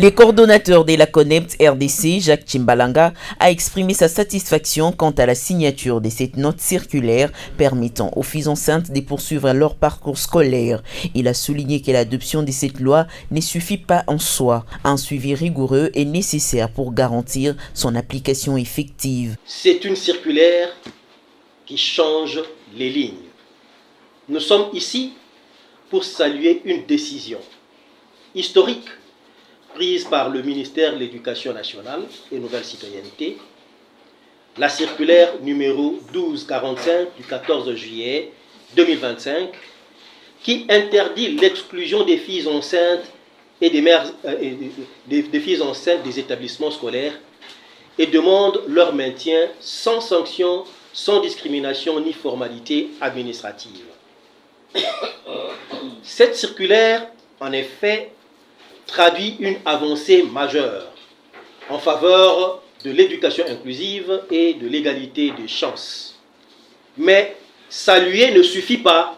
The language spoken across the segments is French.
Le coordonnateur de la CONEPT RDC, Jacques Chimbalanga, a exprimé sa satisfaction quant à la signature de cette note circulaire permettant aux filles enceintes de poursuivre leur parcours scolaire. Il a souligné que l'adoption de cette loi ne suffit pas en soi. Un suivi rigoureux est nécessaire pour garantir son application effective. C'est une circulaire qui change les lignes. Nous sommes ici pour saluer une décision historique prise par le ministère de l'Éducation nationale et Nouvelle Citoyenneté, la circulaire numéro 1245 du 14 juillet 2025, qui interdit l'exclusion des filles enceintes et des filles enceintes des établissements scolaires et demande leur maintien sans sanction, sans discrimination ni formalité administrative. Cette circulaire, en effet, traduit une avancée majeure en faveur de l'éducation inclusive et de l'égalité des chances. Mais saluer ne suffit pas.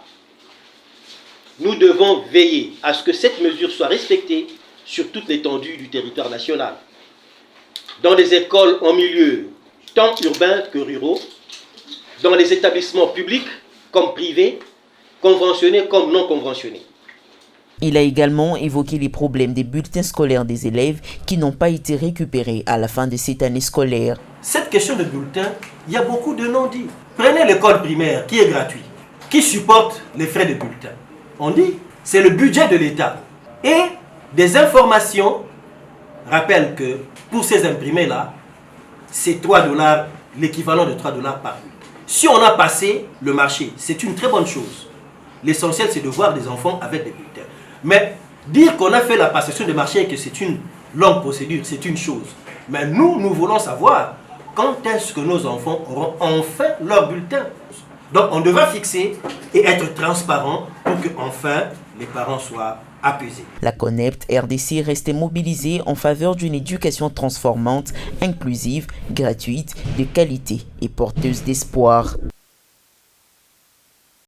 Nous devons veiller à ce que cette mesure soit respectée sur toute l'étendue du territoire national. Dans les écoles en milieu tant urbains que ruraux, dans les établissements publics comme privés, conventionnés comme non conventionnés. Il a également évoqué les problèmes des bulletins scolaires des élèves qui n'ont pas été récupérés à la fin de cette année scolaire. Cette question de bulletin, il y a beaucoup de non-dits. Prenez l'école primaire qui est gratuite, qui supporte les frais de bulletin. On dit, c'est le budget de l'État. Et des informations rappellent que pour ces imprimés-là, c'est $3, l'équivalent de $3 par bulletin. Si on a passé le marché, c'est une très bonne chose. L'essentiel, c'est de voir des enfants avec des bulletins. Mais dire qu'on a fait la passation de marché et que c'est une longue procédure, c'est une chose. Mais nous voulons savoir quand est-ce que nos enfants auront enfin leur bulletin. Donc on devra fixer et être transparent pour que enfin les parents soient apaisés. La CONEPT RDC reste mobilisée en faveur d'une éducation transformante, inclusive, gratuite, de qualité et porteuse d'espoir.